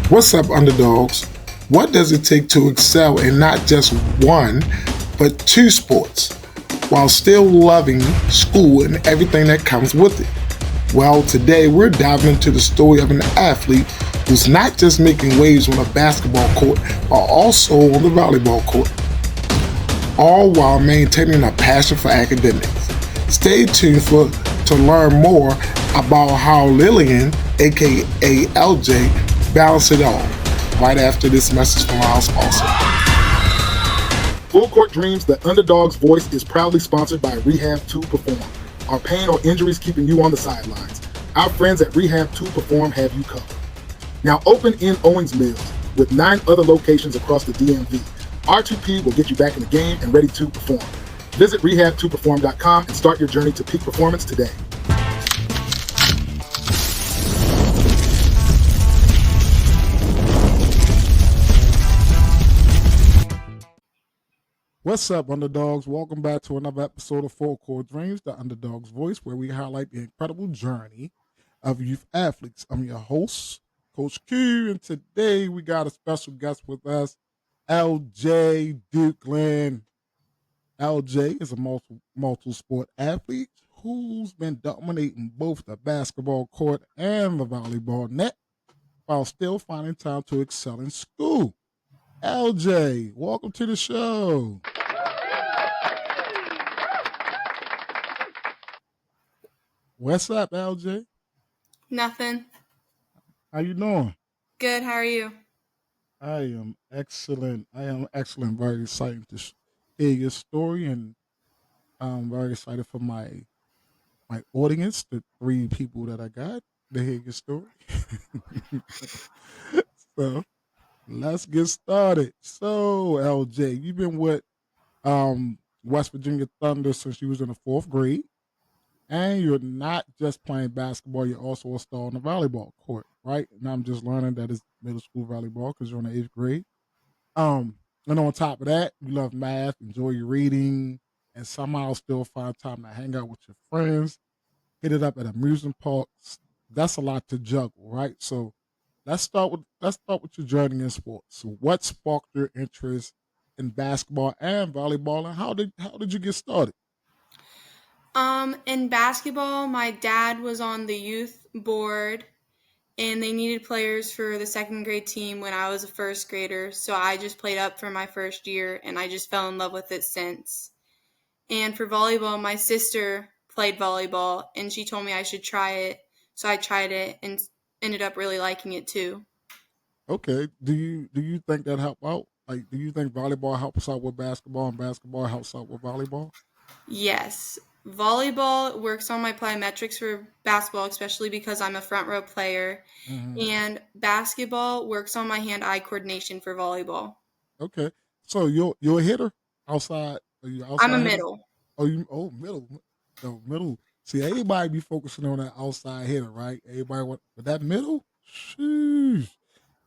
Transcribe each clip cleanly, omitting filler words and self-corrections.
What's up, underdogs? What does it take to excel in not just one, but two sports, while still loving school and everything that comes with it? Well, today we're diving into the story of an athlete who's not just making waves on a basketball court, but also on the volleyball court, all while maintaining a passion for academics. Stay tuned to learn more about how Lillian, aka LJ, balance it all right after this message from our sponsor. Full Court Dreams, the Underdawgs Voice is proudly sponsored by Rehab 2 Perform. Are pain or injuries keeping you on the sidelines? Our friends at Rehab 2 Perform have you covered. Now open in Owings Mills with 9 other locations across the DMV. R2P will get you back in the game and ready to perform. Visit rehab2perform.com and start your journey to peak performance today. What's up, underdogs? Welcome back to another episode of Full Court Dreams, the Underdawgs Voice, where we highlight the incredible journey of youth athletes. I'm your host, Coach Q, and today we got a special guest with us, LJ Ducolon. LJ is a multi-sport athlete who's been dominating both the basketball court and the volleyball net while still finding time to excel in school. LJ, welcome to the show. What's up, LJ? Nothing. How you doing? Good. How are you? I am excellent. I am excellent. Very excited to hear your story, and I'm very excited for my audience, the 3 people that I got to hear your story. So let's get started. So LJ, you've been with West Virginia Thunder since you was in the 4th grade. And you're not just playing basketball, you're also a star on the volleyball court, right? And I'm just learning that it's middle school volleyball because you're in the 8th grade. And on top of that, you love math, enjoy your reading, and somehow still find time to hang out with your friends, hit it up at amusement parks. That's a lot to juggle, right? So let's start with your journey in sports. So what sparked your interest in basketball and volleyball, and how did you get started? In basketball, my dad was on the youth board and they needed players for the 2nd grade team when I was a 1st grader. So I just played up for my 1st year and I just fell in love with it since. And for volleyball, my sister played volleyball and she told me I should try it. So I tried it and ended up really liking it too. Okay. Do you think that help out? Like, do you think volleyball helps out with basketball and basketball helps out with volleyball? Yes. Volleyball works on my plyometrics for basketball, especially because I'm a front row player. Hmm. And basketball works on my hand-eye coordination for volleyball. Okay. So you're a hitter outside. Are you I'm a outside hitter? middle. Middle. No, middle. See, everybody be focusing on that outside hitter, right? Everybody want, but that middle. Sheesh.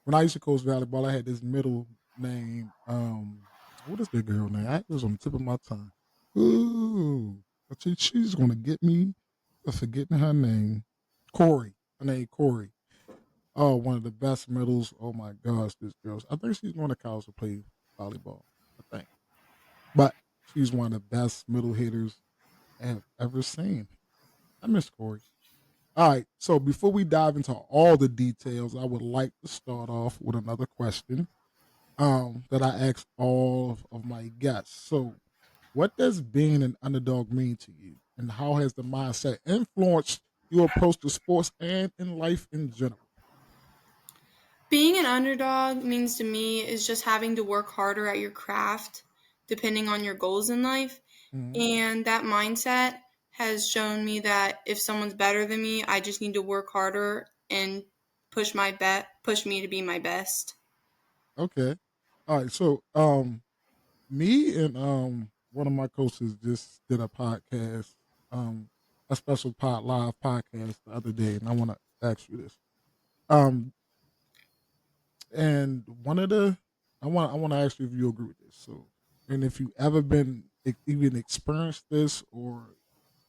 When I used to coach volleyball, I had this middle name. What is that girl name? It was on the tip of my tongue. Ooh, but she's gonna get me for forgetting her name. Corey. Her name Corey. Oh, one of the best middles. Oh my gosh, this girl. I think she's going to college to play volleyball. I think, but she's one of the best middle hitters I have ever seen. I miss Corey. All right. So before we dive into all the details, I would like to start off with another question that I ask all of my guests. So, what does being an underdog mean to you, and how has the mindset influenced your approach to sports and in life in general? Being an underdog means to me is just having to work harder at your craft depending on your goals in life. Mhm. And that mindset has shown me that if someone's better than me, I just need to work harder and push me to be my best. Okay. All right. So, me and one of my coaches just did a podcast, um, a special live podcast the other day, and I want to ask you this. Um, and one of the I want to ask you if you agree with this. So, and if you ever been even experienced this or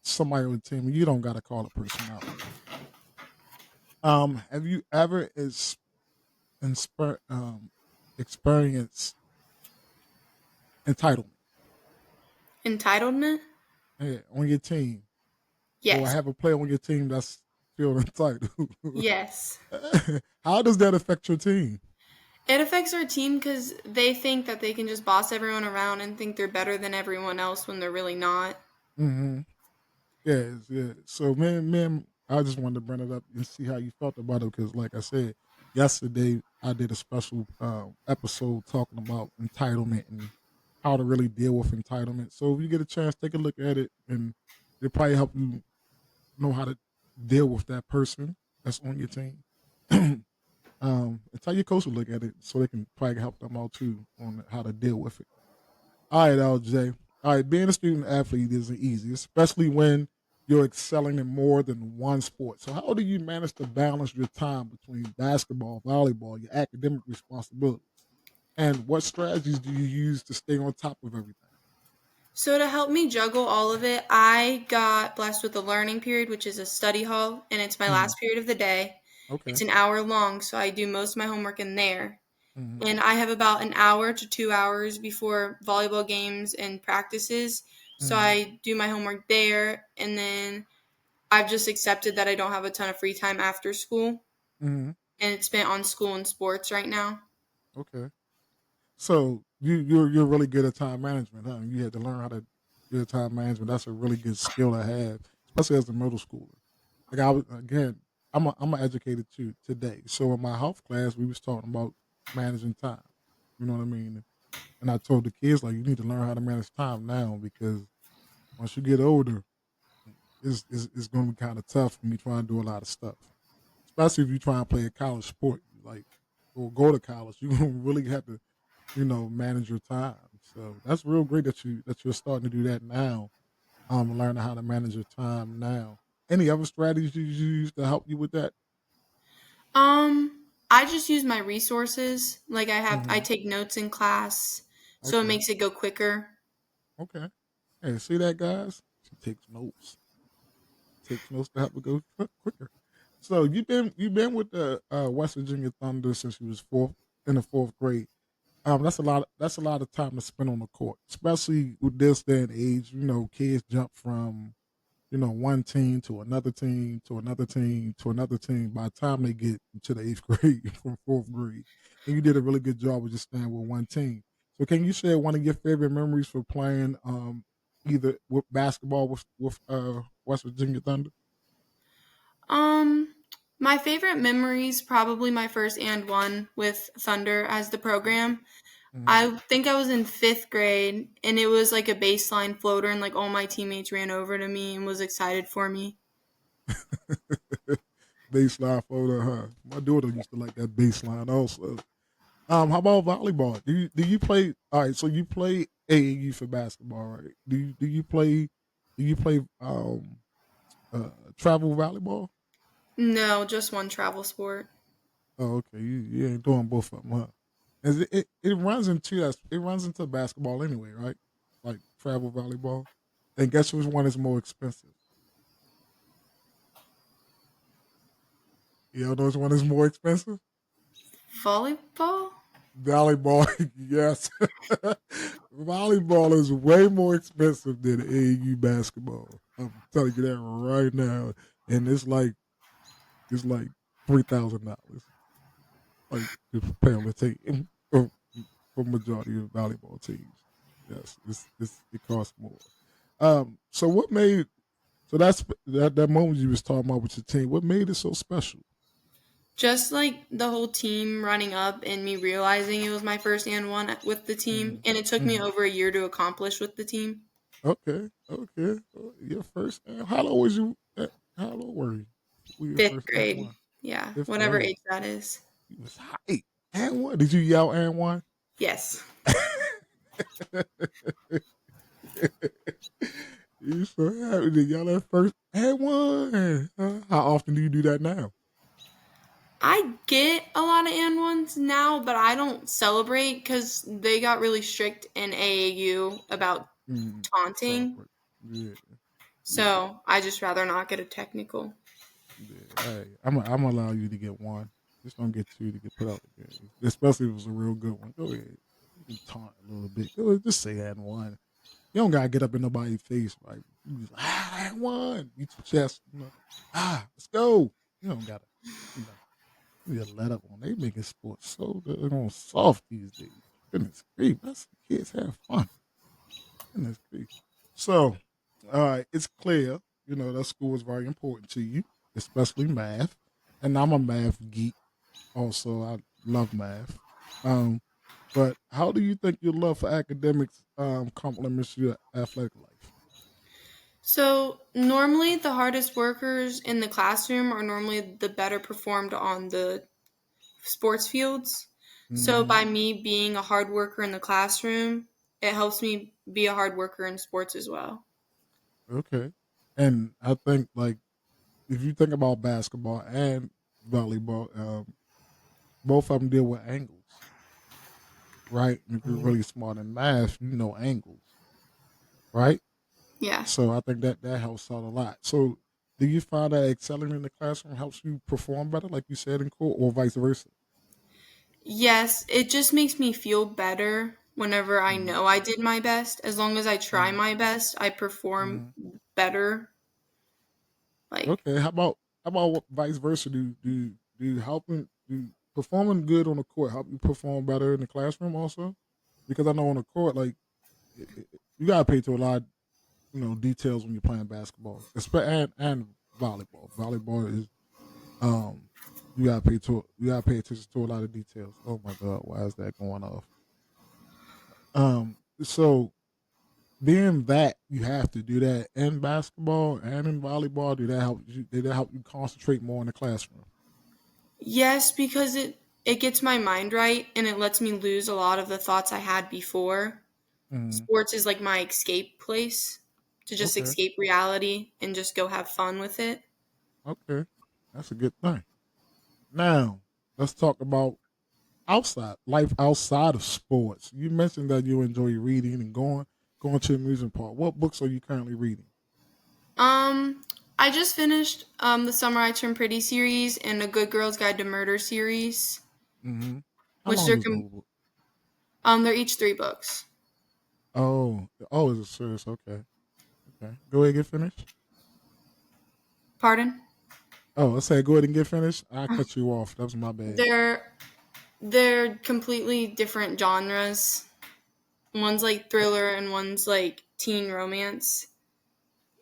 somebody on the team, you don't got to call a person out. Have you ever experience entitlement, Entitlement? yeah, on your team, or Yes. have a player on your team that's feel entitled? Yes. How does that affect your team? It affects our team because they think that they can just boss everyone around and think they're better than everyone else when they're really not. Hmm. Yes, yeah. So, man, I just wanted to bring it up and see how you felt about it because, like I said, yesterday I did a special episode talking about entitlement and how to really deal with entitlement. So, if you get a chance, take a look at it, and it'll probably help you know how to deal with that person that's on your team. And tell your coach to look at it so they can probably help them out too on how to deal with it. All right, LJ. All right, being a student athlete isn't easy, especially when you're excelling in more than one sport. So, how do you manage to balance your time between basketball, volleyball, your academic responsibilities? And what strategies do you use to stay on top of everything? So, to help me juggle all of it, I got blessed with a learning period, which is a study hall, and it's my Mm, last period of the day. It's okay. an hour long, so I do most of my homework in there. Mm, And I have about an hour to 2 hours before volleyball games and practices. So mm, I do my homework there. And then I've just accepted that I don't have a ton of free time after school. mm, And it's spent on school and sports right now. okay. So you're really good at time management, huh? You had to learn how to do time management. That's a really good skill to have, especially as a middle schooler. Like I was again, I'm an educator too today. So in my health class, we was talking about managing time. You know what I mean? And I told the kids like you need to learn how to manage time now because once you get older, it's going to be kind of tough when you try and do a lot of stuff. Especially if you try and play a college sport, like or go to college, you gonna really have to manage your time. So that's real great that you're starting to do that now. Learning how to manage your time now. Any other strategies you use to help you with that? I just use my resources. Like I Hmm. take notes in class, so it Okay. makes it go quicker. Okay. Hey, see that, guys? She takes notes. Takes notes to help it go quicker. So you've been with the West Virginia Thunder since you was fourth in the fourth grade. That's a lot of time to spend on the court, especially with this day and age. Kids jump from one team to another team to another team to another team by the time they get to the eighth grade from fourth grade. And you did a really good job of just staying with one team. So can you share one of your favorite memories for playing either with basketball with West Virginia Thunder? Um, my favorite memories probably my first and one with Thunder as the program. Mhm. I think I was in fifth grade, and it was like a baseline floater, and like all my teammates ran over to me and was excited for me. Baseline photo, huh? My daughter used to like that baseline also. How about volleyball? Do you play? All right, so you play AAU for basketball, right? Do you play travel volleyball? No, just one travel sport. Oh, okay. You ain't doing both of them, huh? It runs into it runs into basketball anyway, right? Like travel volleyball. And guess which one is more expensive? You know which one is more expensive? Volleyball? Volleyball, yes. Volleyball is way more expensive than AAU basketball. I'm telling you that right now, and it's like $3,000. Like to prepare on the team for majority of volleyball teams. Yes, it costs more. So what made so that moment you was talking about with your team? What made it so special? Just like the whole team running up and me realizing it was my first and one with the team, Hmm. and it took me Hmm. over a year to accomplish with the team. Okay, okay. Your first and how old was you? How old were you? Were your Fifth first and grade. one? Yeah, Fifth whatever grade. age that is. You was hype. And one? Did you yell and one? Yes. You so happy to yell at first and one. How often do you do that now? I get a lot of and ones now, but I don't celebrate because they got really strict in AAU about Mm, taunting. celebrate. Yeah, yeah, So I just rather not get a technical. yeah. Hey, I'm gonna allow you to get one. Just don't get two to get put out the game, especially if it was a real good one. Go ahead, you can taunt a little bit. Go ahead, just say I had one. You don't gotta get up in nobody's face, right? You just, I had one. Beat your chest, let's go. You don't gotta, you know, you gotta let up on. They making sports so on soft these days. Goodness grief, that's kids have fun. Goodness grief. So, all right, it's clear, that school is very important to you, especially math. And I'm a math geek also. I love math. Um, but how do you think your love for academics complements your athletic life? So, normally the hardest workers in the classroom are normally the better performed on the sports fields. So, Hmm. by me being a hard worker in the classroom, it helps me be a hard worker in sports as well. Okay. And I think, like, if you think about basketball and volleyball, both of them deal with angles, right? And if you're really smart in math, you know angles, right? Yeah. So I think that helps out a lot. So do you find that excelling in the classroom helps you perform better, like you said in court, or vice versa? Yes, it just makes me feel better whenever I Mm-hmm. know I did my best. As long as I try my best, I perform Mm-hmm. better. Like, Okay. How about vice versa? Do helping do performing good on the court help you perform better in the classroom also? Because I know on the court, like you gotta pay to a lot, details when you're playing basketball, and volleyball. Volleyball is um you gotta pay attention to a lot of details. Oh my god, why is that going off? So being that you have to do that in basketball and in volleyball, did that help you concentrate more in the classroom? yes, because it gets my mind right and it lets me lose a lot of the thoughts I had before. Mm, Sports is like my escape place to just okay, escape reality and just go have fun with it. okay, that's a good thing. Now let's talk about outside life outside of sports. You mentioned that you enjoy reading and going to the amusement park. What books are you currently reading? Um, I just finished the Summer I Turned Pretty series and a Good Girl's Guide to Murder series, Mm-hmm. How which long is those books? they're each 3 books. Oh, is it serious? Okay, okay. Go ahead and get finished. Pardon? Oh, I said go ahead and get finished. I cut you off. That was my bad. They're they're completely different genres. One's like thriller and one's like teen romance.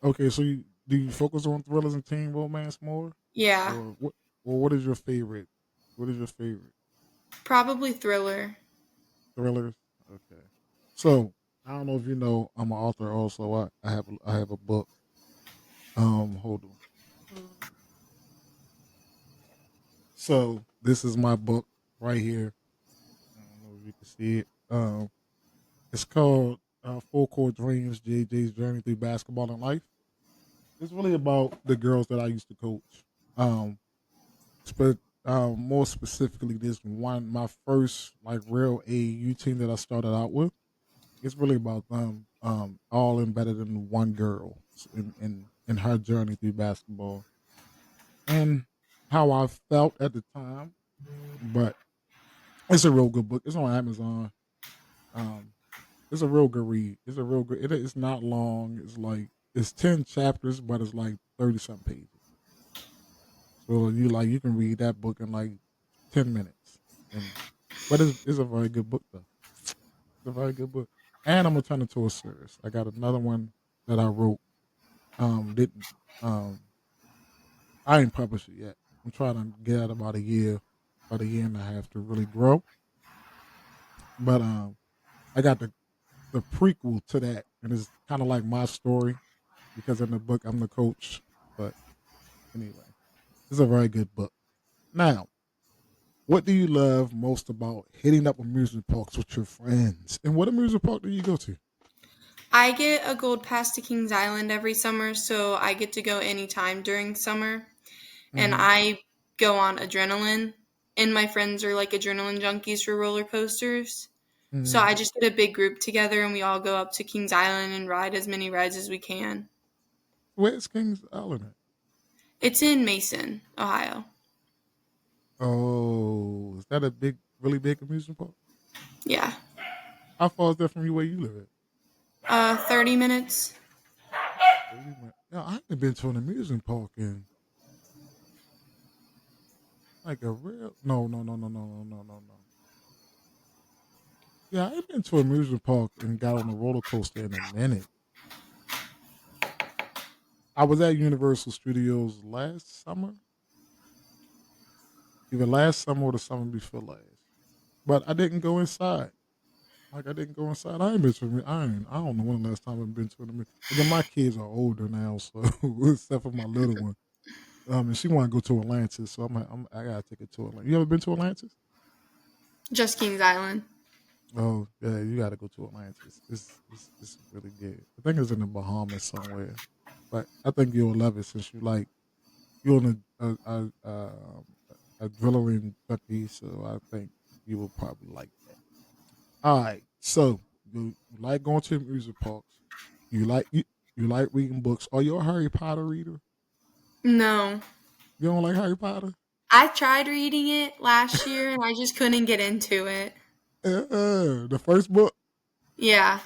Okay, so do you focus on thrillers and teen romance more, Yeah, or what? Or what is your favorite? What is your favorite probably thriller. thrillers? Okay, so I don't know if you know, I'm an author also. I have a book. Hold on. So this is my book right here. I don't know if you can see it. It's called Full Court Dreams: JJ's Journey Through Basketball and Life. It's really about the girls that I used to coach. Um, but more specifically, this one, my first like real AAU team that I started out with. It's really about them, all embedded in one girl in her journey through basketball and how I felt at the time. But it's a real good book. It's on Amazon. Um, it's a real good read. It's a real good. It's not long. It's 10 chapters, but it's like 30 something pages. So you can read that book in like 10 minutes, and but it's a very good book though. It's a very good book, and I'm gonna turn it to a series. I got another one that I wrote. Didn't I ain't published it yet. I'm trying to get out about a year and a half to really grow. But I got the prequel to that, and it's kind of like my story because in the book I'm the coach. But anyway, it's a very good book. Now, what do you love most about hitting up amusement parks with your friends? And what amusement park do you go to? I get a gold pass to Kings Island every summer, so I get to go anytime during summer. And Hmm. I go on adrenaline, and my friends are like adrenaline junkies for roller coasters. So Hmm. I just get a big group together and we all go up to Kings Island and ride as many rides as we can. Where's Kings Island at? It's in Mason, Ohio. Oh, is that a really big amusement park? Yeah. How far is that from you where you live at? 30 minutes. 30 minutes. Yeah, I haven't been to an amusement park in like a real no. Yeah, I ain't been to an amusement park and got on a roller coaster in a minute. I was at Universal Studios last summer, either last summer or the summer before last. But I didn't go inside. Like I didn't go inside. I ain't been to. I don't know when the last time I've been to an amusement. Again, my kids are older now, so except for my little one. And she want to go to Atlantis, so I gotta take her to Atlantis. You ever been to Atlantis? Just Kings Island. Oh yeah, you got to go to Atlantis. It's really good. I think it's in the Bahamas somewhere, but I think you'll love it since you're in a adrenaline junkie. So I think you will probably like that. All right, so you like going to music parks. You like you like reading books. Are you a Harry Potter reader? No. You don't like Harry Potter? I tried reading it last year and I just couldn't get into it. The first book. Yeah.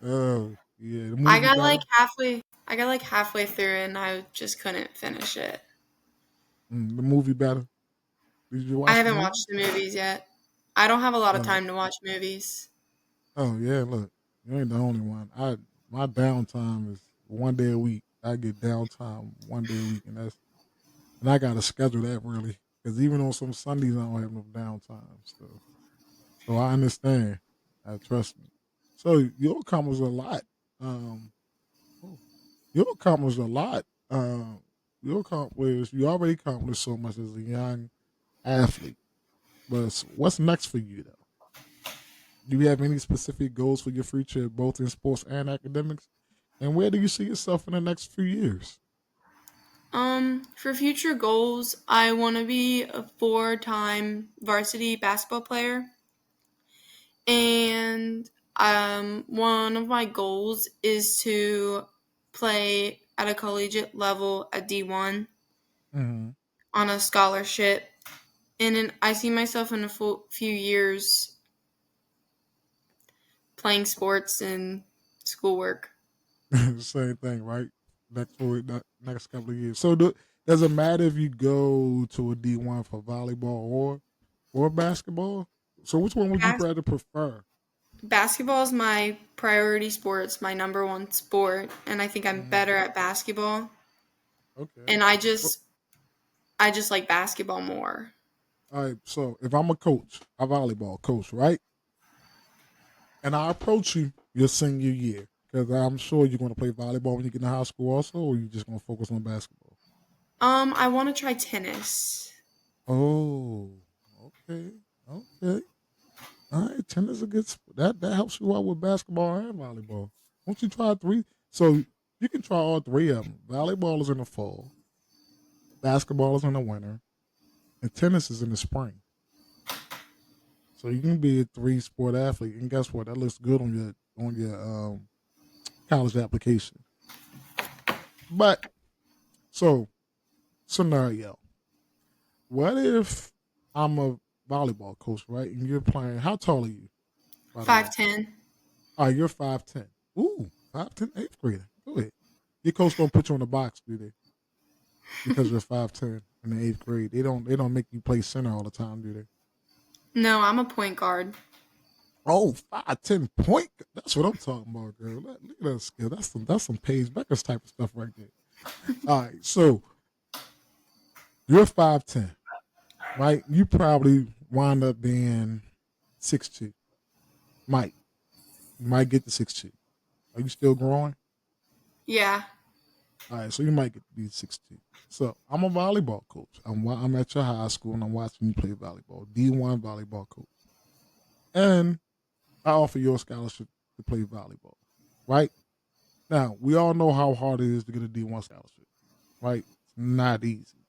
Oh yeah, the I movie got like better. halfway I got like halfway through and I just couldn't finish it. The movie better. Did you I watch the haven't movie? watched the movies yet. I don't have a lot of Oh, time to watch movies. oh yeah. Look, you ain't the only one. My downtime is one day a week. I get downtime one day a week, and I gotta schedule that really because even on some Sundays I don't have no downtime. So I understand. Trust me. So you accomplish a lot. Um, oh, you accomplish a lot. You already accomplished so much as a young athlete. But what's next for you though? Do you have any specific goals for your future, both in sports and academics? And where do you see yourself in the next few years? For future goals, I want to be a 4-time varsity basketball player. And one of my goals is to play at a collegiate level at D1 Mm-hmm. on a scholarship. I see myself in a few years playing sports and schoolwork. Same thing, right? Next couple of years. So does it matter if you go to a D1 for volleyball or basketball? So which one would you Bas- rather prefer? Basketball is my priority sport. It's my number one sport, and I think I'm Mm, better at basketball. okay. And I So, just I just like basketball more. all right. So if I'm a coach, a volleyball coach, right, and I approach you your senior year, because I'm sure you're going to play volleyball when you get in high school, also, or you just going to focus on basketball. I want to try tennis. Oh, okay, okay. All right, tennis is a good that helps you out with basketball and volleyball. Won't you try three? So you can try all three of them. Volleyball is in the fall, basketball is in the winter, and tennis is in the spring. So you can be a three-sport athlete, and guess what? That looks good on your college application. But so scenario: what if I'm a volleyball coach, right? And you're playing. How tall are you, by the way? 5'10". Oh, you're 5'10". Ooh, 5'10", eighth grader. Go ahead. Your coach don't put you on the box, do they? Because you're 5'10" in the eighth grade. They don't make you play center all the time, do they? No, I'm a point guard. Oh, 5'10" point. That's what I'm talking about, girl. Look at that skill. That's some Paige Beckers type of stuff right there. All right, so you're 5'10", right? You probably wind up being 6'2". Might you might get to 6'2". Are you still growing? Yeah. All right, so you might get to be 6'2". So I'm a volleyball coach. I'm at your high school and I'm watching you play volleyball. D1 volleyball coach, and I offer you a scholarship to play volleyball. Right now, we all know how hard it is to get a D1 scholarship. Right, it's not easy.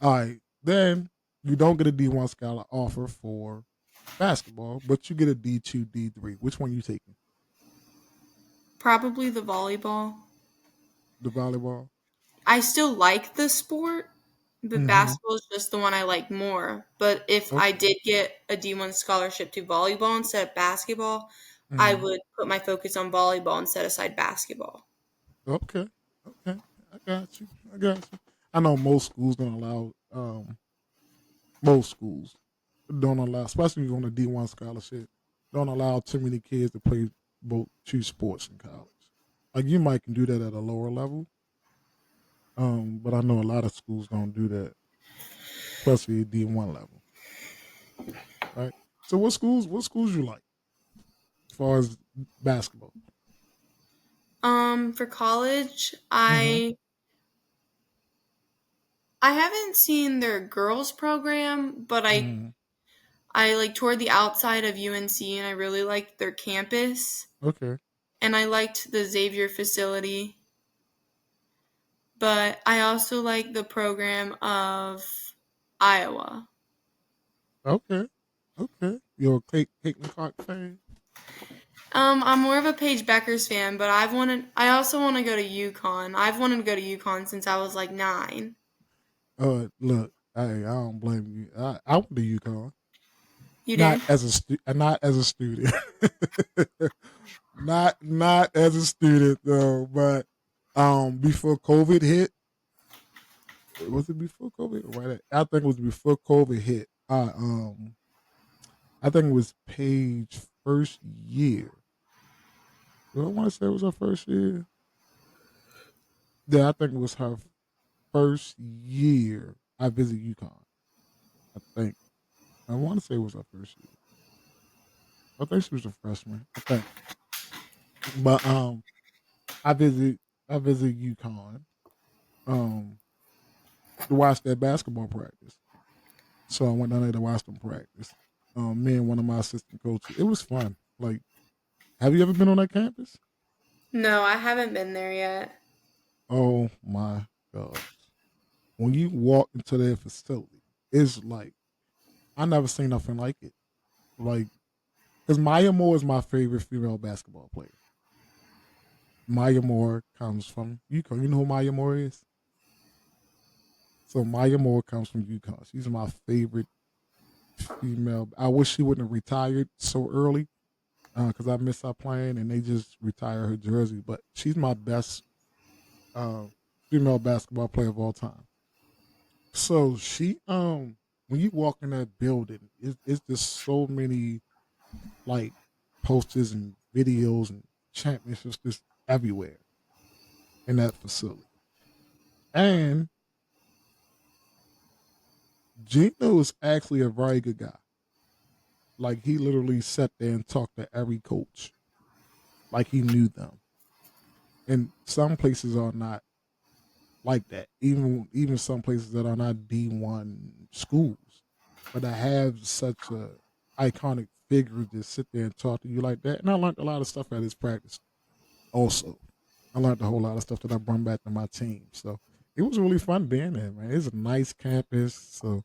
All right, then you don't get a D1 scholar offer for basketball, but you get a D2, D3. Which one you taking? Probably the volleyball. The volleyball. I still like the sport, But Mm-hmm. basketball is just the one I like more. But if I Okay. did get a D1 scholarship to volleyball instead of basketball, I Mm-hmm. would put my focus on volleyball and set aside basketball. Okay. Okay. I got you. I got you. I know most schools don't allow most schools don't allow, especially if you're on a D1 scholarship, don't allow too many kids to play both two sports in college. Like you might can do that at a lower level, but I know a lot of schools don't do that, especially at D1 level, right? So what schools you like as far as basketball? For college, Mm-hmm. I haven't seen their girls program, but Mm-hmm. I like toured the outside of UNC and I really liked their campus Okay. and I liked the Xavier facility, but I also like the program of Iowa. Okay. Okay. You're a Caitlin Clark fan? I'm more of a Paige Beckers fan, but I also want to go to UConn. I've wanted to go to UConn since I was like 9. Look, I don't blame you. I went to UConn. You Not did? as not as a student. Not as a student though, but before COVID hit, was it before COVID? Right, I think it was before COVID hit. I think it was Paige first year. Do I want to say it was her first year? Yeah, I think it was her first year. I visited UConn. I think I want to say it was her first year. I think she was a freshman. I think, but I visit I visit UConn um to watch their basketball practice. So I went down there to watch them practice. Me and one of my assistant coaches. It was fun. Like, have you ever been on that campus? No, I haven't been there yet. Oh my gosh. When you walk into their facility, it's like I never seen nothing like it. Like, because Maya Moore is my favorite female basketball player. Maya Moore comes from UConn. You know who Maya Moore is? So Maya Moore comes from UConn. She's my favorite female. I wish she wouldn't have retired so early because I miss her playing, and they just retire her jersey. But she's my best uh, female basketball player of all time. So when you walk in that building, it's just so many like posters and videos and championships just everywhere in that facility. And Gino is actually a very good guy. Like he literally sat there and talked to every coach, like he knew them. And some places are not like that. Even some places that are not D1 schools, but I have such a iconic figure to sit there and talk to you like that. And I learned a lot of stuff at his practice. Also, I learned a whole lot of stuff that I brought back to my team. So it was really fun being there, man. It's a nice campus. So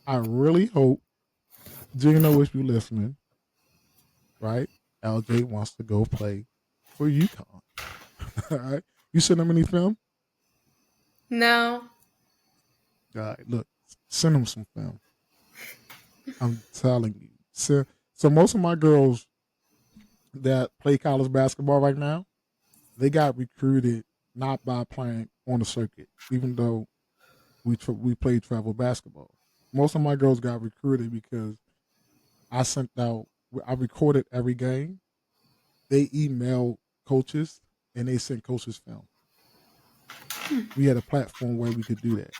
I really hope Gino, if you listening, right? LJ wants to go play for UConn. All right. You send him any film? No. All right, look, send him some film. I'm telling you. So most of my girls that play college basketball right now, they got recruited not by playing on the circuit, even though we played travel basketball. Most of my girls got recruited because I recorded every game. They emailed coaches and they sent coaches film. We had a platform where we could do that.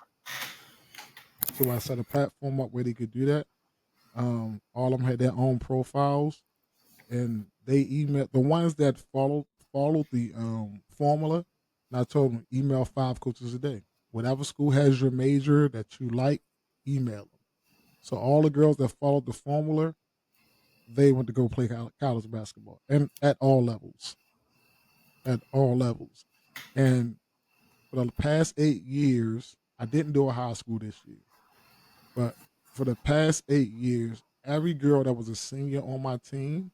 So I set a platform up where they could do that. All of them had their own profiles, and they emailed the ones that followed the formula. And I told them email 5 coaches a day. Whatever school has your major that you like, email them. So all the girls that followed the formula, they went to go play college basketball, and at all levels. And for the past 8 years, I didn't do a high school this year, but for the past 8 years, every girl that was a senior on my team,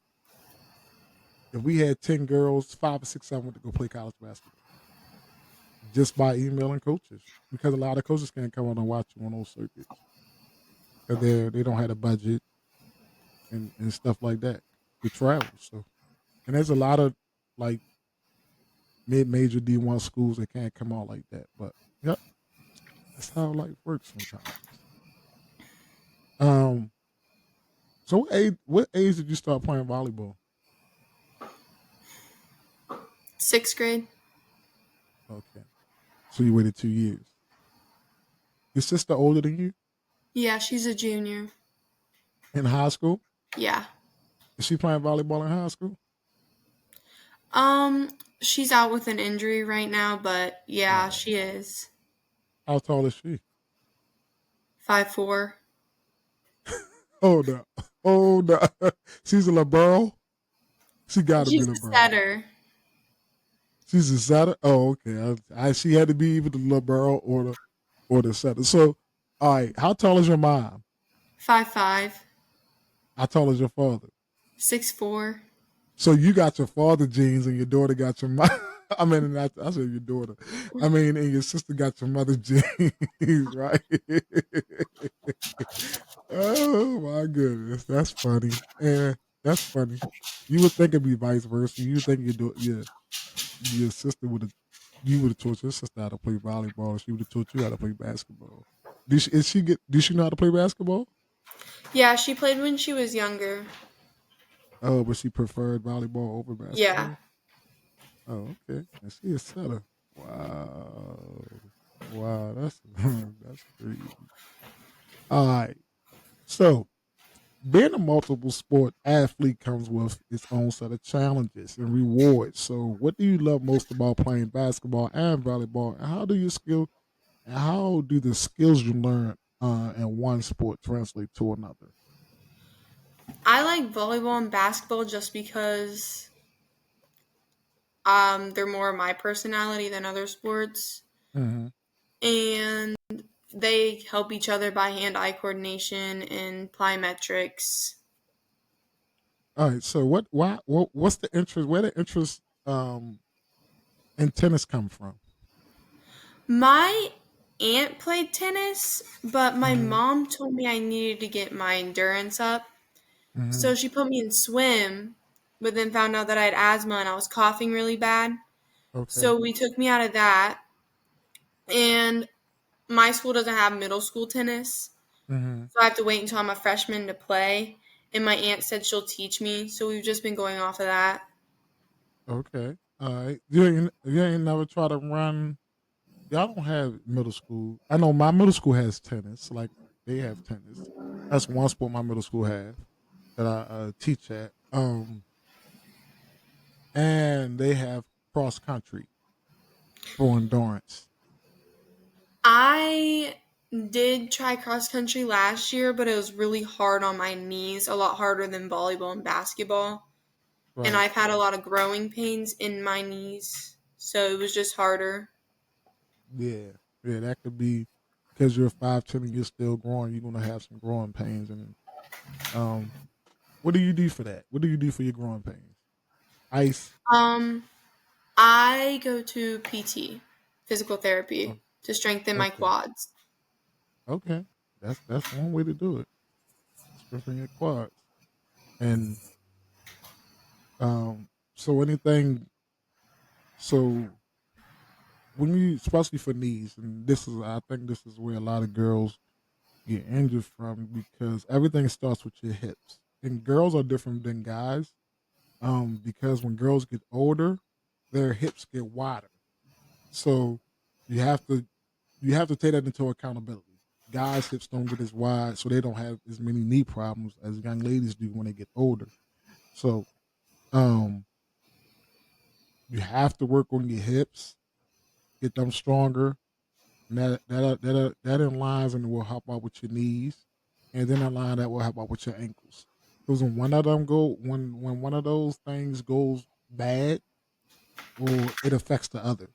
if we had 10 girls, 5 or 6 of them went to go play college basketball. just by emailing coaches because a lot of coaches can't come out and watch you on those circuits because they don't have a budget and stuff like that to travel. So and there's a lot of like mid-major D1 schools that can't come out like that. But yep, that's how life works sometimes. Um, so what age did you start playing volleyball? 6th grade. Okay, so you waited 2 years. Your sister older than you Yeah, she's a junior. in high school? Yeah. Is she playing volleyball in high school? Um, she's out with an injury right now, but yeah, Oh, she is. how tall is she? 5'4". Oh no, oh no, she's a libero. She got to be She's a a libero. setter. She's a setter. Oh, okay. She had to be either the libero or the setter. So, all right. How tall is your mom? 5'5". How tall is your father? 6'4". So you got your father genes and your daughter got your mom. I mean, I said your daughter. I mean, and your sister got your mother genes, right? Oh my goodness, that's funny. Yeah, that's funny. You would think it'd be vice versa. You would think your sister would have you would have taught your sister how to play volleyball, and she would have taught you how to play basketball. Did she know how to play basketball? Yeah, she played when she was younger. Oh, but she preferred volleyball over Yeah. basketball. Oh, okay. And she a setter. Wow. Wow, that's that's crazy. All right. So being a multiple sport athlete comes with its own set of challenges and rewards. So what do you love most about playing basketball and volleyball? And how do the skills you learn in one sport translate to another? I like volleyball and basketball just because they're more my personality than other sports. Hmm. And they help each other by hand-eye coordination and plyometrics. All right. So what's the interest? Where the interest in tennis come from? My aunt played tennis, but my Hmm. mom told me I needed to get my endurance up. Hmm. So she put me in swim, but then found out that I had asthma and I was coughing really bad. Okay. So we took me out of that. And my school doesn't have middle school tennis. Hmm. So I have to wait until I'm a freshman to play. And my aunt said she'll teach me. So we've just been going off of that. Okay. All right. You ain't never try to run. Y'all don't have middle school. I know my middle school has tennis. Like they have tennis. That's one sport my middle school have that I teach at. And they have cross country for endurance. I did try cross country last year, but it was really hard on my knees, a lot harder than volleyball and basketball. And Right. I've had a lot of growing pains in my knees, so it was just harder. Yeah. Yeah. That could be because you're 5'10" and you're still growing. You're gonna have some growing pains. And um, what do you do for that? What do you do for your growing pains? Ice. Um, I go to PT, physical Oh, therapy, to strengthen my okay. quads. Okay. That's one way to do it. Strengthen your quads. And so anything so when you especially for knees, and this is I think this is where a lot of girls get injured from because everything starts with your hips. And girls are different than guys. Because when girls get older, their hips get wider. So you have to you have to take that into accountability. Guys' hips don't get as wide, so they don't have as many knee problems as young ladies do when they get older. So um you have to work on your hips, get them stronger, and that aligns and will help out with your knees, and then a line that will help out with your ankles. Because when one of those things goes bad, or it affects the other,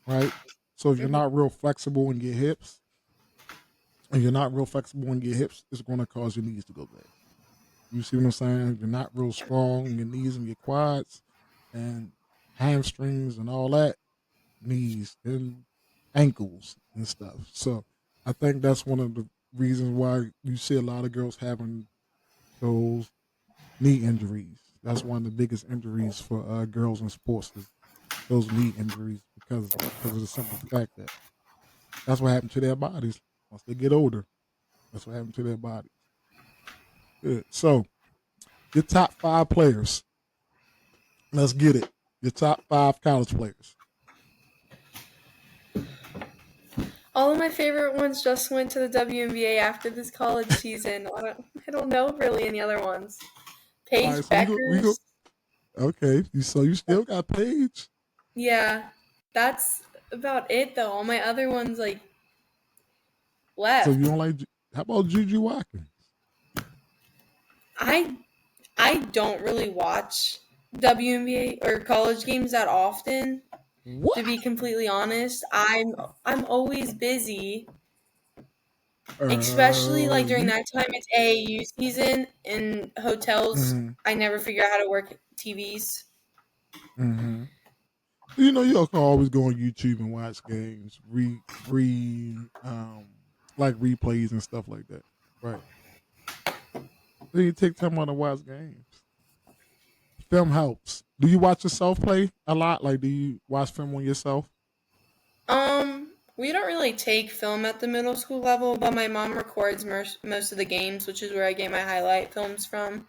right? So if you're Mhm. not real flexible in your hips, and you're not real flexible in your hips, it's going to cause your knees to go bad. You see what I'm saying? If you're not real strong in your knees and your quads, and hamstrings and all that, knees and ankles and stuff. So I think that's one of the reasons why you see a lot of girls having those knee injuries. That's one of the biggest injuries for girls in sports is those knee injuries because of the simple fact that that's what happened to their bodies once they get older. That's what happened to their bodies. Good. So your top five players. Let's get it. Your top five college players. All of my favorite ones just went to the WNBA after this college season. I don't know really any other ones. All right, Paige so we go. Beckers. Okay, you still got Paige. Yeah, that's about it though. All my other ones like So you left. don't like? How about Juju Watkins? I I don't really watch WNBA or college games that often. To What? be completely honest, I'm always busy, especially like during You. that time. It's AAU season in hotels. Mm-hmm, I never figure out how to work TVs. mm-hmm. You know, you can always go on YouTube and watch games, like replays and stuff like that. Right. Then you take time out to watch games. Film helps. Do you watch yourself play a lot? Like, do you watch film on yourself? We don't really take film at the middle school level, but my mom records most of the games, which is where I get my highlight films from.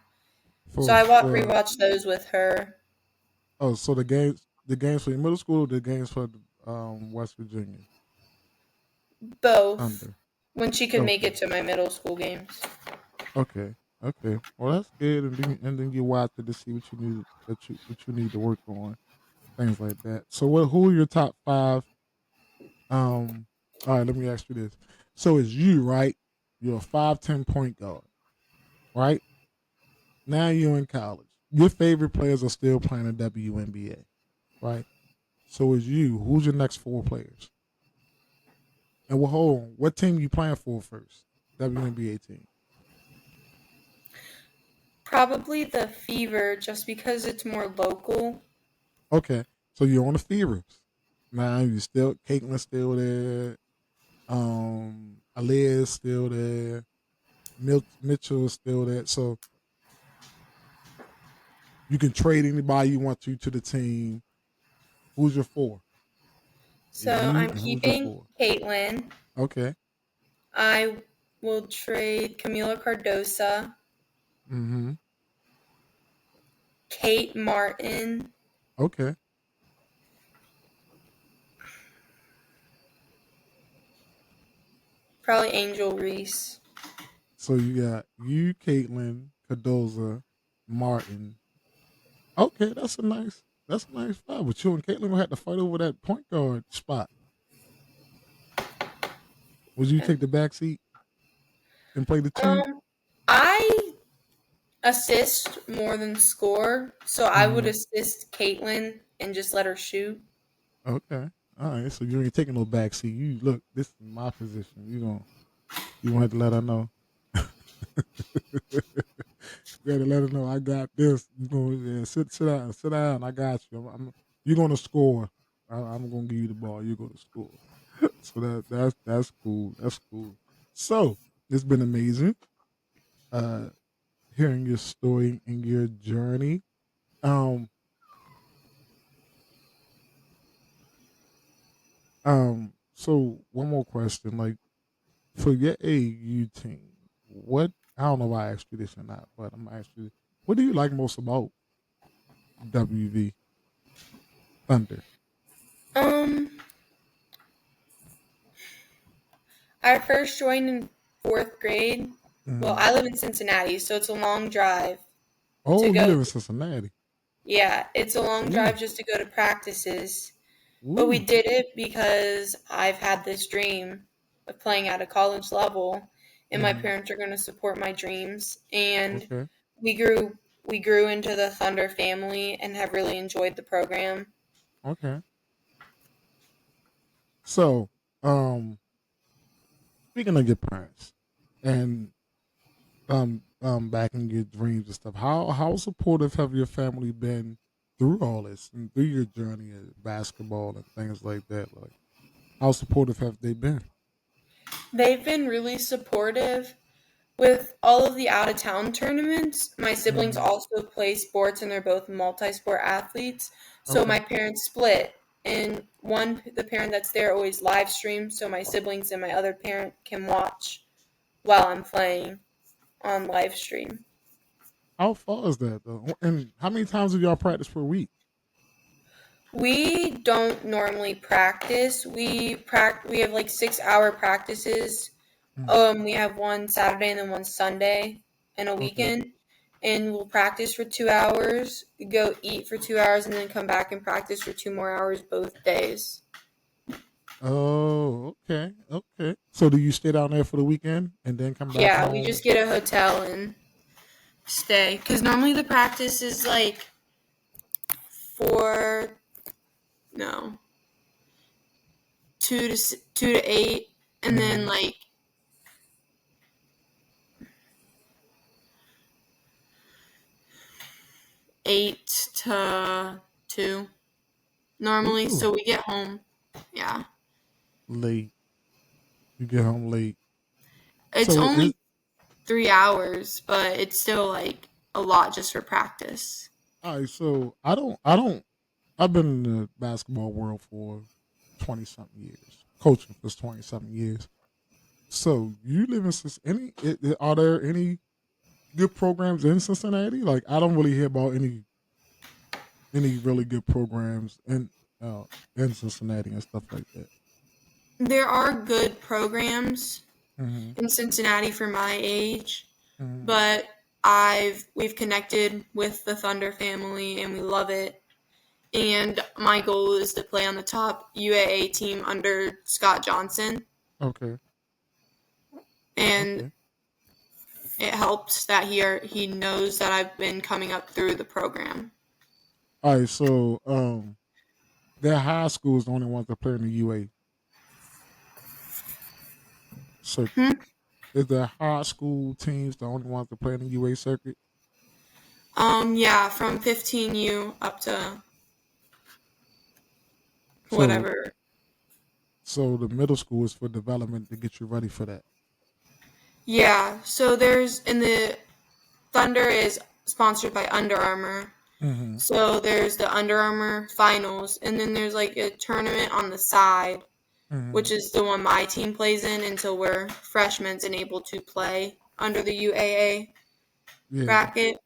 So For I for rewatch those with her. oh, so the games for your middle school, or the games for West Virginia Both under. when she could make Okay, it to my middle school games. okay, okay. Well, that's good. And then you watch it to see what you need what you need to work on, things like that. So, who are your top five? All right. Let me ask you this. So, it's you, right? You're a 5'10" point guard, right? Now you're in college. Your favorite players are still playing the WNBA, right? So is you. Who's your next four players? And well, hold on. What team you playing for first? WNBA team. Probably the Fever, just because it's more local. Okay. So you're on the Fevers. Now you still Caitlin's still there. Aaliyah is still there. Mitchell is still there. So you can trade anybody you want to the team. Who's your four? So Is you I'm and who's your keeping four? Caitlin. Okay. I will trade Camila Cardosa, Mm-hmm. Kate Martin, Okay. probably Angel Reese. So you got you, Caitlin, Cardoza, Martin. Okay, that's a nice fight. But you and Caitlin gonna have to fight over that point guard spot. Would you take the back seat and play the two? Um, I assist more than score, so I would Mm-hmm. assist Caitlin and just let her shoot. Okay. All right. So you ain't taking no back seat. You look, this is my position. You gonna have to let her know. You gotta let her know I got this. You gonna sit down. I got you. You're gonna score. I'm gonna give you the ball. You're gonna score. So that's cool. That's cool. So it's been amazing. Uh, hearing your story and your journey. Um, so one more question, like for your AU team, what I don't know if I asked you this or not, but I'm gonna ask you, what do you like most about WV Thunder? Um, I first joined in fourth grade. Well, Mm. I live in Cincinnati, so it's a long drive to Oh, you go. live in Cincinnati. Yeah, it's a long Ooh, drive just to go to practices. But we ooh, did it because I've had this dream of playing at a college level, and my mm-hmm. parents are going to support my dreams. And Okay, we grew we grew into the Thunder family and have really enjoyed the program. okay. So, um, speaking of your parents and backing your dreams and stuff, how supportive have your family been through all this and through your journey of basketball and things like that? Like, how supportive have they been? They've been really supportive with all of the out of town tournaments. My siblings Hmm. also play sports and they're both multi sport athletes. So Okay. my parents split. And the parent that's there always live streams, so my siblings and my other parent can watch while I'm playing on live stream. How far is that though? And how many times do y'all practice per week? We don't normally practice. We have like 6 hour practices. Mm, We have one Saturday and then one Sunday and a okay. weekend. And we'll practice for 2 hours, go eat for 2 hours, and then come back and practice for 2 more hours both days. Oh, okay. Okay. So do you stay down there for the weekend and then come back Yeah, we home? just get a hotel and stay. Because normally the practice is like four, no, 2 to 8, and then Hmm. like 8 to 2 normally. Ooh, So we get home. Yeah. late. You get home late. It's So it is. only 3 hours, but it's still like a lot just for practice. All right. So I don't. I've been in the basketball world for 20 something years, coaching for 20 something years. So you live in are there any good programs in Cincinnati? Like, I don't really hear about any really good programs uh in Cincinnati and stuff like that. There are good programs Hmm. in Cincinnati for my age, Hmm. but we've connected with the Thunder family and we love it. And my goal is to play on the top UAA team under Scott Johnson. Okay. And Okay. it helps that he knows that I've been coming up through the program. All right. So their high school is the only ones that play in the UA circuit. Hmm? Is their high school teams the only ones that play in the UA circuit? Yeah, from 15U up to So whatever. so the middle school is for development to get you ready for that. Yeah, so there's in the Thunder is sponsored by Under Armour. Hmm. So there's the Under Armour finals, and then there's like a tournament on the side, Hmm. which is the one my team plays in until we're freshmen and able to play under the UAA Yeah. bracket.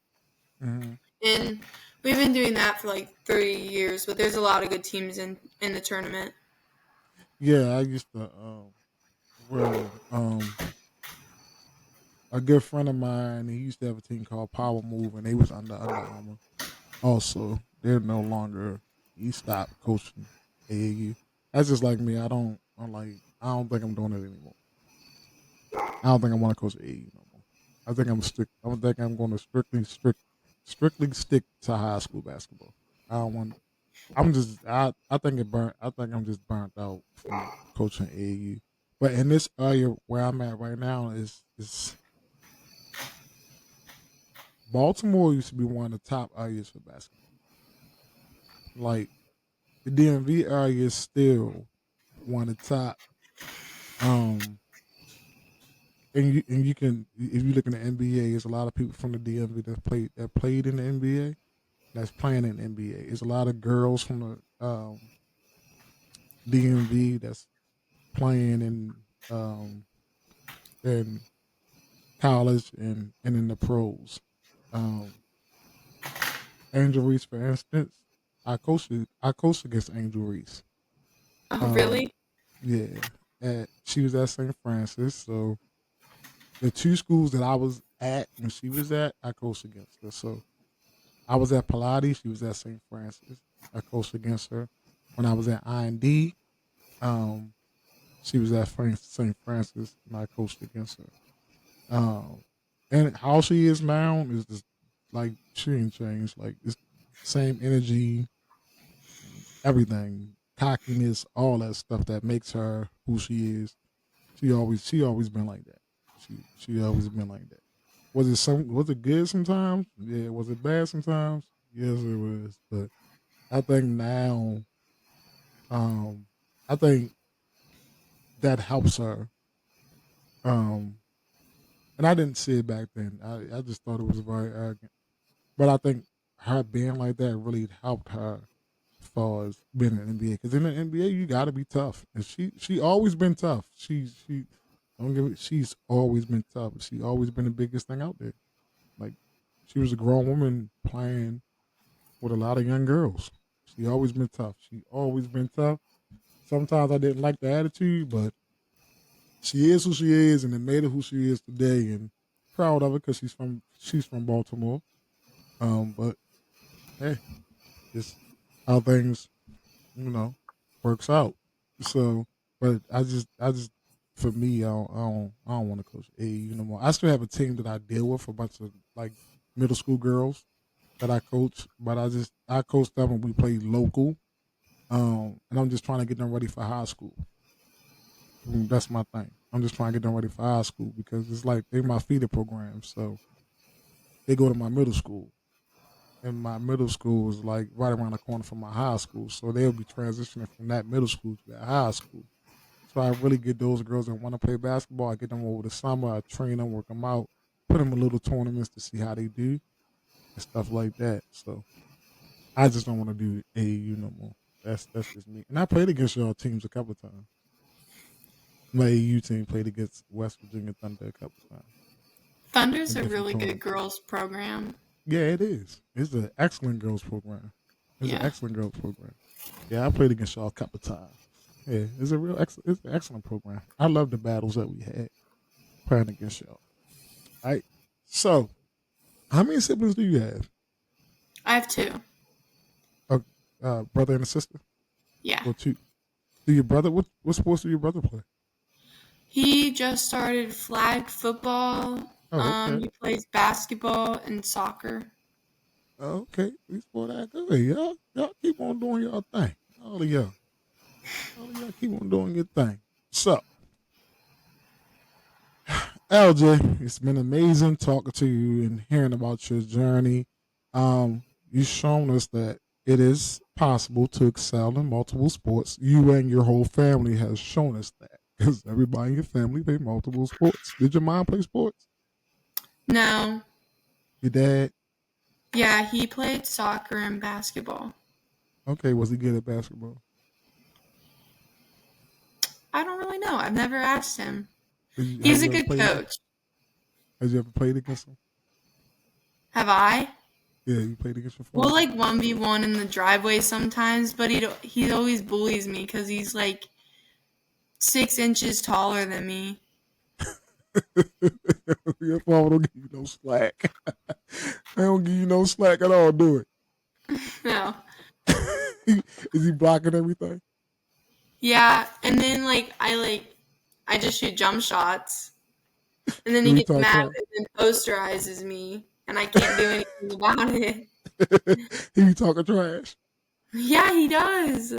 Hmm. And we've been doing that for like 30 years, but there's a lot of good teams in the tournament. Yeah. I used to a good friend of mine, he used to have a team called Power Move, and they was Under Armour. Also, they're no longer. He stopped coaching AAU. That's just like me. I don't think I'm doing it anymore. I don't think I want to coach AAU no more. I think I'm stick. I think I'm going to strictly stick to high school basketball. I don't want. I'm just. I think it burnt. I think I'm just burnt out from coaching AAU. But in this area where I'm at right now is Baltimore used to be one of the top areas for basketball. Like, the DMV area is still one of the top. Um, and you can, if you look in the NBA, there's a lot of people from the DMV that played in the NBA that's playing in the NBA. There's a lot of girls from the DMV that's playing in college and in the pros. Um, Angel Reese, for instance, I coached against Angel Reese. Oh, Um, really? yeah, she was at St. Francis, so the two schools that I was at when she was at, I coached against her. So I was at Pilates, she was at St. Francis. I coached against her. When I was at IND, um, she was at St. Francis, and I coached against her. Um, and how she is now is just like she ain't changed. Like, it's same energy, everything, cockiness, all that stuff that makes her who she is. She always been like that. She always been like that. Was it good sometimes? Yeah. Was it bad sometimes? Yes, it was. But I think now, um, I think that helps her. Um, and I didn't see it back then. I just thought it was very arrogant. But I think her being like that really helped her as far as being in the NBA. Because in the NBA, you got to be tough, and she always been tough. She don't give it. She's always been tough. She always been the biggest thing out there. Like she was a grown woman playing with a lot of young girls. She always been tough. She always been tough. Sometimes I didn't like the attitude, but she is who she is, and it made her who she is today. And proud of her because she's from Baltimore. But hey, it's how things works out. So, but I just for me, I don't want to coach AAU no more. I still have a team that I deal with, a bunch of like middle school girls that I coach, but I coach them and we play local. And I'm just trying to get them ready for high school. That's my thing. I'm just trying to get them ready for high school because it's like they're my feeder program. So they go to my middle school, and my middle school is like right around the corner from my high school. So they'll be transitioning from that middle school to that high school. So I really get those girls that want to play basketball. I get them over the summer. I train them, work them out, put them in little tournaments to see how they do and stuff like that. So I just don't want to do AAU no more. That's just me. And I played against y'all teams a couple of times. My AAU team played against West Virginia Thunder a couple of times Thunder's in a different really good tournaments. girls program. Yeah, it is. It's an excellent girls program. It's an Yeah. excellent girls program. Yeah, I played against y'all a couple of times. Yeah, it's an excellent program. I love the battles that we had playing against y'all. All right. So, how many siblings do you have? I have two. A brother and a sister, Yeah. or two? Do your brother what sports do your brother play? He just started flag football. Oh, okay. He plays basketball and soccer. Oh, okay. These boys that good. Y'all keep on doing your thing. All of y'all keep on doing your thing. So, LJ, it's been amazing talking to you and hearing about your journey. You've shown us that it is possible to excel in multiple sports. You and your whole family has shown us that because everybody in your family play multiple sports. Did your mom play sports? No. Your dad? Yeah, he played soccer and basketball. Okay, was he good at basketball? I don't really know. I've never asked him. Have He's a you ever good played? coach. Has you ever played against him? Have I? Yeah, you played against your We'll father. like 1v1 in the driveway sometimes, but he always bullies me because he's like 6 inches taller than me. Your father don't give you no slack. They don't give you no slack at all, do it. No. Is he blocking everything? Yeah, and then I just shoot jump shots, and then he Do he gets talk mad trash? and then posterizes me, and I can't do anything about it. He be talking trash. Yeah, he does.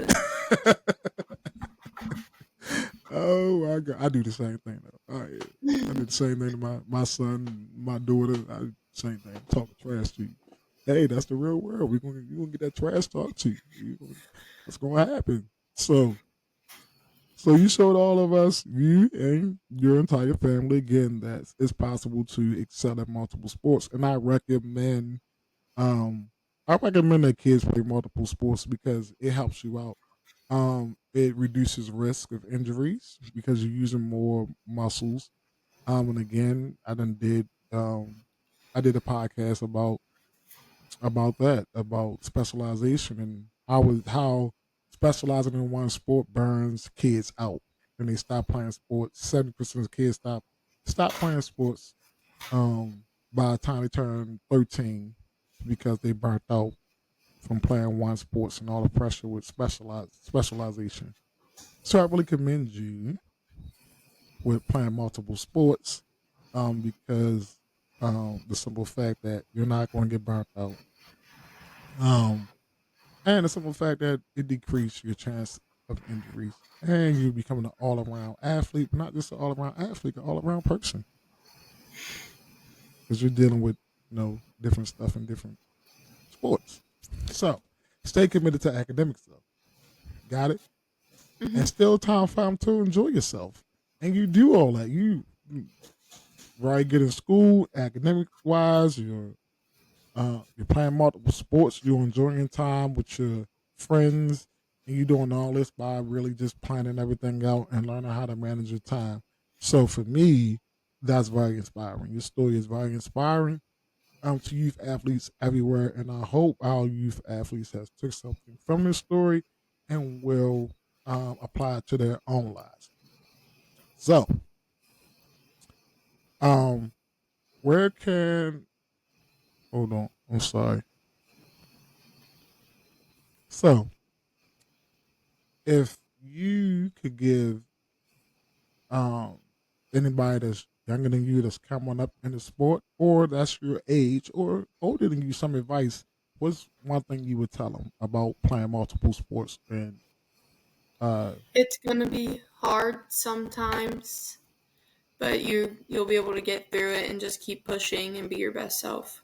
Oh my god, I do the same thing though. I do the same thing to my son, my daughter. I do the same thing. Talking trash to you. Hey, that's the real world. You gonna get that trash talk to you. That's gonna happen. So you showed all of us, you and your entire family, again, that it's possible to excel at multiple sports. And um, I recommend that kids play multiple sports because it helps you out. It reduces risk of injuries because you're using more muscles. And again, I did a podcast about that, about specialization and how specializing in one sport burns kids out and they stop playing sports. 70% of kids stop playing sports by the time they turn 13 because they burnt out from playing one sports and all the pressure with specialization. So I really commend you with playing multiple sports because the simple fact that you're not going to get burnt out. Um, and the simple fact that it decreases your chance of injuries. And you becoming an all around athlete, but not just an all around athlete, an all around person. Because you're dealing with, different stuff in different sports. So Stay committed to academics though. Got it? Hmm. And still time for them to enjoy yourself. And you do all that. You very good in school, academic wise. You're playing multiple sports. You're enjoying time with your friends, and you're doing all this by really just planning everything out and learning how to manage your time. So for me, that's very inspiring. Your story is very inspiring to youth athletes everywhere, and I hope our youth athletes has took something from this story and will apply it to their own lives. So, um, where can hold on? I'm sorry. So, if you could give um anybody that's younger than you that's coming up in the sport, or that's your age, or older than you, some advice, what's one thing you would tell them about playing multiple sports and uh It's gonna be hard sometimes, but you'll be able to get through it and just keep pushing and be your best self.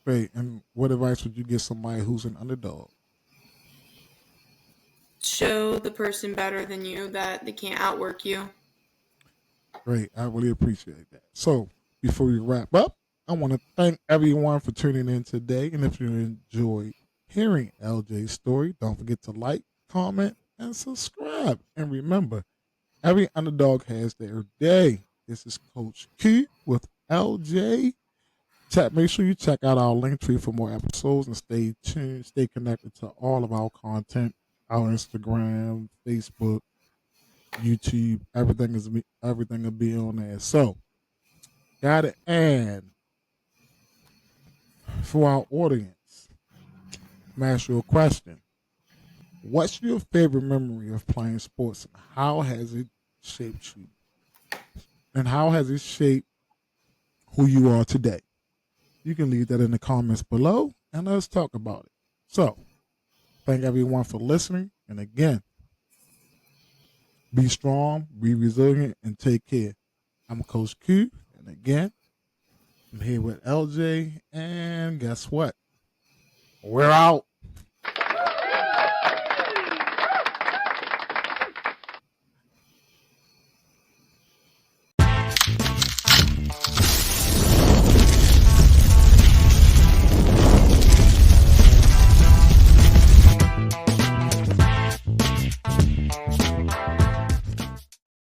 great. And what advice would you give somebody who's an underdog? Show the person better than you that they can't outwork you. Great. I really appreciate that. So before we wrap up, I want to thank everyone for tuning in today. And if you enjoyed hearing LJ's story, don't forget to like, comment, and subscribe. And remember, every underdog has their day. This is Coach Q with LJ. Make sure you check out our link tree for more episodes and stay tuned, stay connected to all of our content, our Instagram, Facebook, YouTube. Everything will be on there. So got it. And for our audience, I'm ask you a question. What's your favorite memory of playing sports and how has it shaped you? And how has it shaped who you are today? You can leave that in the comments below and let's talk about it. So, thank everyone for listening. And again, be strong, be resilient, and take care. I'm Coach Q. And again, I'm here with LJ. And guess what? We're out.